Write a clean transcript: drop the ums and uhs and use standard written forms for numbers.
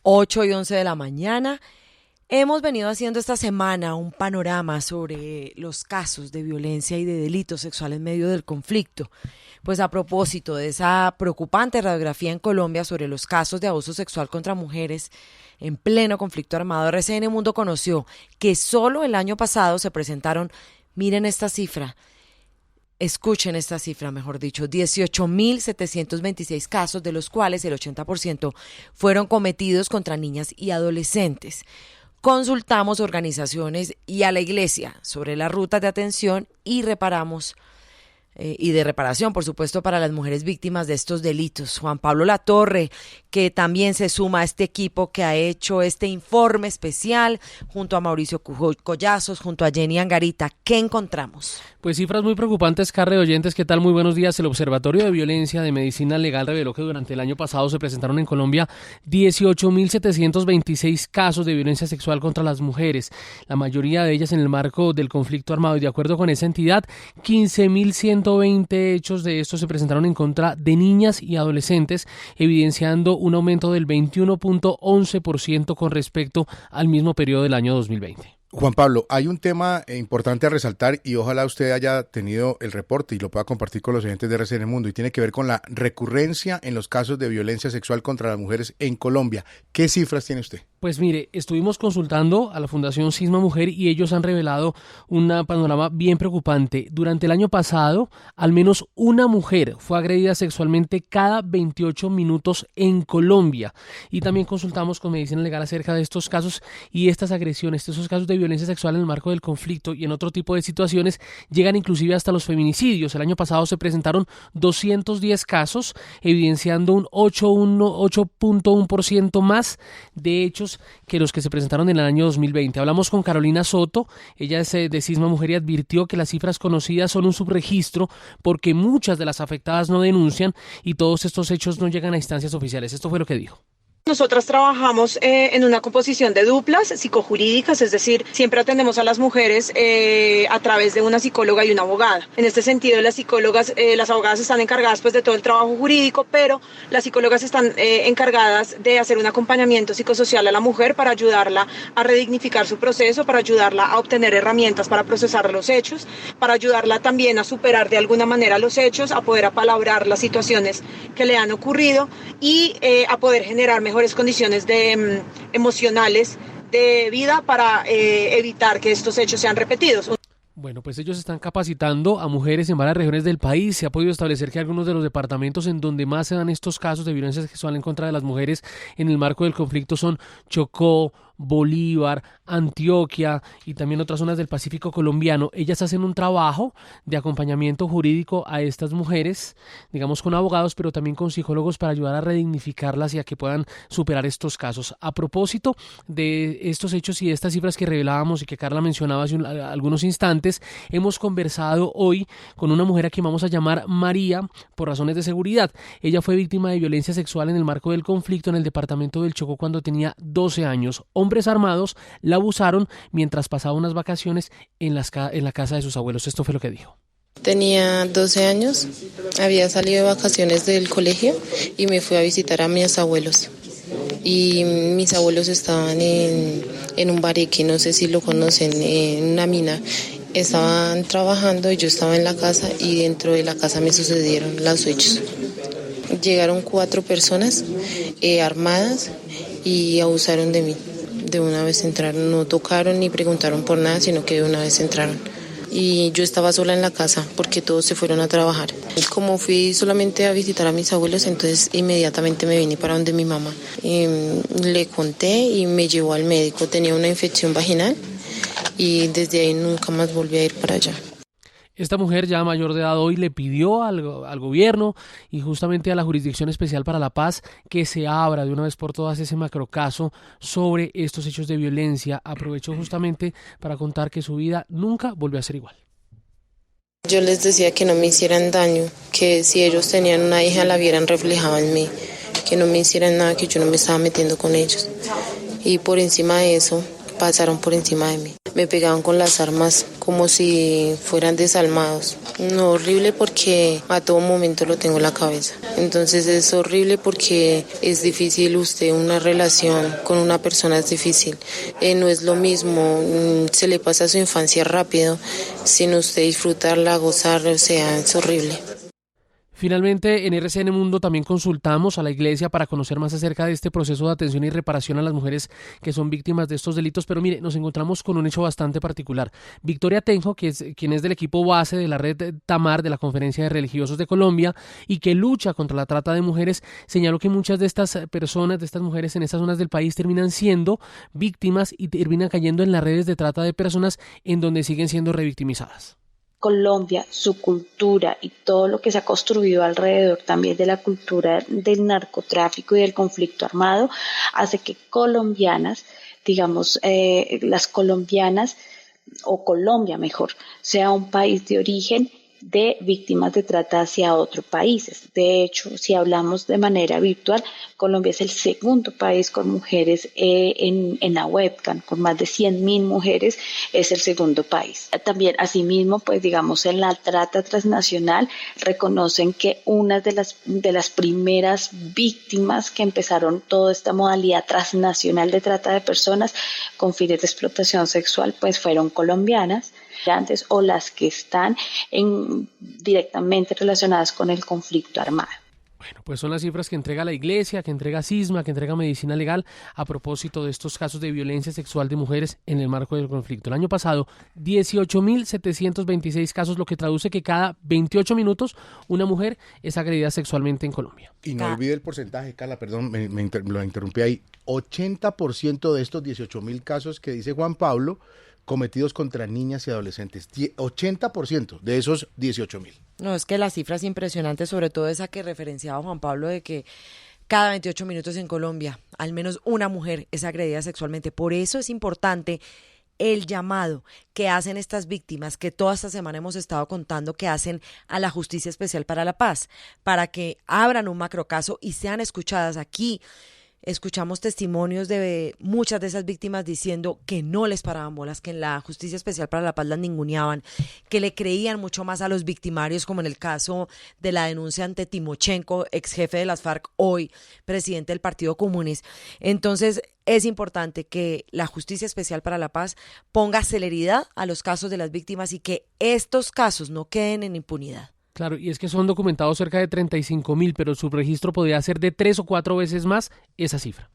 8:11 de la mañana. Hemos venido haciendo esta semana un panorama sobre los casos de violencia y de delitos sexuales en medio del conflicto. Pues a propósito de esa preocupante radiografía en Colombia sobre los casos de abuso sexual contra mujeres en pleno conflicto armado, RCN Mundo conoció que solo el año pasado se presentaron, miren esta cifra, escuchen esta cifra, mejor dicho, 18.726 casos, de los cuales el 80% fueron cometidos contra niñas y adolescentes. Consultamos organizaciones y a la iglesia sobre las rutas de atención y de reparación, por supuesto, para las mujeres víctimas de estos delitos. Juan Pablo Latorre, que también se suma a este equipo que ha hecho este informe especial, junto a Mauricio Collazos, junto a Jenny Angarita. ¿Qué encontramos? Pues cifras muy preocupantes, Carre, oyentes, ¿qué tal? Muy buenos días. El Observatorio de Violencia de Medicina Legal reveló que durante el año pasado se presentaron en Colombia 18.726 casos de violencia sexual contra las mujeres, la mayoría de ellas en el marco del conflicto armado, y de acuerdo con esa entidad, 15.120 hechos de estos se presentaron en contra de niñas y adolescentes, evidenciando un aumento del 21.11% con respecto al mismo periodo del año 2020. Juan Pablo, hay un tema importante a resaltar y ojalá usted haya tenido el reporte y lo pueda compartir con los oyentes de RCN Mundo, y tiene que ver con la recurrencia en los casos de violencia sexual contra las mujeres en Colombia. ¿Qué cifras tiene usted? Pues mire, estuvimos consultando a la Fundación Sisma Mujer y ellos han revelado un panorama bien preocupante. Durante el año pasado, al menos una mujer fue agredida sexualmente cada 28 minutos en Colombia. Y también consultamos con Medicina Legal acerca de estos casos y estas agresiones, esos casos de violencia sexual en el marco del conflicto y en otro tipo de situaciones, llegan inclusive hasta los feminicidios. El año pasado se presentaron 210 casos, evidenciando un 8.1% más de hechos que los que se presentaron en el año 2020. Hablamos con Carolina Soto, ella es de Sisma Mujer, y advirtió que las cifras conocidas son un subregistro porque muchas de las afectadas no denuncian y todos estos hechos no llegan a instancias oficiales. Esto fue lo que dijo. Nosotras trabajamos en una composición de duplas psicojurídicas, es decir, siempre atendemos a las mujeres a través de una psicóloga y una abogada. En este sentido, las abogadas están encargadas pues de todo el trabajo jurídico, pero las psicólogas están encargadas de hacer un acompañamiento psicosocial a la mujer para ayudarla a redignificar su proceso, para ayudarla a obtener herramientas para procesar los hechos, para ayudarla también a superar de alguna manera los hechos, a poder apalabrar las situaciones que le han ocurrido y a poder generar mejores condiciones emocionales de vida para evitar que estos hechos sean repetidos. Bueno, pues ellos están capacitando a mujeres en varias regiones del país. Se ha podido establecer que algunos de los departamentos en donde más se dan estos casos de violencia sexual en contra de las mujeres en el marco del conflicto son Chocó, Bolívar, Antioquia y también otras zonas del Pacífico colombiano. Ellas hacen un trabajo de acompañamiento jurídico a estas mujeres, digamos con abogados, pero también con psicólogos para ayudar a redignificarlas y a que puedan superar estos casos. A propósito de estos hechos y de estas cifras que revelábamos y que Carla mencionaba hace algunos instantes, hemos conversado hoy con una mujer a quien vamos a llamar María por razones de seguridad. Ella fue víctima de violencia sexual en el marco del conflicto en el departamento del Chocó cuando tenía 12 años. Hombres armados la abusaron mientras pasaba unas vacaciones en la casa de sus abuelos. Esto fue lo que dijo. Tenía 12 años, había salido de vacaciones del colegio y me fui a visitar a mis abuelos. Y mis abuelos estaban en un bareque, no sé si lo conocen, en una mina. Estaban trabajando y yo estaba en la casa y dentro de la casa me sucedieron los hechos. Llegaron 4 personas armadas y abusaron de mí. De una vez entraron, no tocaron ni preguntaron por nada, sino que de una vez entraron. Y yo estaba sola en la casa porque todos se fueron a trabajar. Como fui solamente a visitar a mis abuelos, entonces inmediatamente me vine para donde mi mamá. Le conté y me llevó al médico. Tenía una infección vaginal y desde ahí nunca más volví a ir para allá. Esta mujer ya mayor de edad hoy le pidió al gobierno y justamente a la Jurisdicción Especial para la Paz que se abra de una vez por todas ese macrocaso sobre estos hechos de violencia. Aprovechó justamente para contar que su vida nunca volvió a ser igual. Yo les decía que no me hicieran daño, que si ellos tenían una hija la vieran reflejada en mí, que no me hicieran nada, que yo no me estaba metiendo con ellos. Y por encima de eso pasaron por encima de mí. Me pegaban con las armas como si fueran desalmados. No, horrible porque a todo momento lo tengo en la cabeza. Entonces es horrible porque es difícil una relación con una persona es difícil. No es lo mismo, se le pasa su infancia rápido, sin usted disfrutarla, gozar, o sea, es horrible. Finalmente, en RCN Mundo también consultamos a la Iglesia para conocer más acerca de este proceso de atención y reparación a las mujeres que son víctimas de estos delitos, pero mire, nos encontramos con un hecho bastante particular. Victoria Tenjo, quien es del equipo base de la red Tamar de la Conferencia de Religiosos de Colombia y que lucha contra la trata de mujeres, señaló que muchas de estas personas, de estas mujeres en estas zonas del país terminan siendo víctimas y terminan cayendo en las redes de trata de personas en donde siguen siendo revictimizadas. Colombia, su cultura y todo lo que se ha construido alrededor también de la cultura del narcotráfico y del conflicto armado, hace que colombianas, digamos, las colombianas, o Colombia mejor, sea un país de origen de víctimas de trata hacia otros países. De hecho, si hablamos de manera virtual, Colombia es el segundo país con mujeres en la webcam, con más de 100.000 mujeres, es el segundo país. También, asimismo, pues digamos, en la trata transnacional, reconocen que una de las primeras víctimas que empezaron toda esta modalidad transnacional de trata de personas con fines de explotación sexual, pues fueron colombianas o las que están directamente relacionadas con el conflicto armado. Bueno, pues son las cifras que entrega la Iglesia, que entrega Sisma, que entrega Medicina Legal a propósito de estos casos de violencia sexual de mujeres en el marco del conflicto. El año pasado, 18.726 casos, lo que traduce que cada 28 minutos una mujer es agredida sexualmente en Colombia. Y no olvide el porcentaje, Carla, perdón, lo interrumpí ahí. 80% de estos 18.000 casos que dice Juan Pablo cometidos contra niñas y adolescentes. 80% de esos 18.000. No, es que la cifra es impresionante, sobre todo esa que referenciaba Juan Pablo de que cada 28 minutos en Colombia, al menos una mujer es agredida sexualmente. Por eso es importante el llamado que hacen estas víctimas, que toda esta semana hemos estado contando, que hacen a la Justicia Especial para la Paz, para que abran un macrocaso y sean escuchadas. Aquí escuchamos testimonios de muchas de esas víctimas diciendo que no les paraban bolas, que en la Justicia Especial para la Paz las ninguneaban, que le creían mucho más a los victimarios, como en el caso de la denuncia ante Timochenko, ex jefe de las FARC, hoy presidente del Partido Comunes. Entonces, es importante que la Justicia Especial para la Paz ponga celeridad a los casos de las víctimas y que estos casos no queden en impunidad. Claro, y es que son documentados cerca de 35.000, pero su registro podría ser de 3 o 4 veces más esa cifra.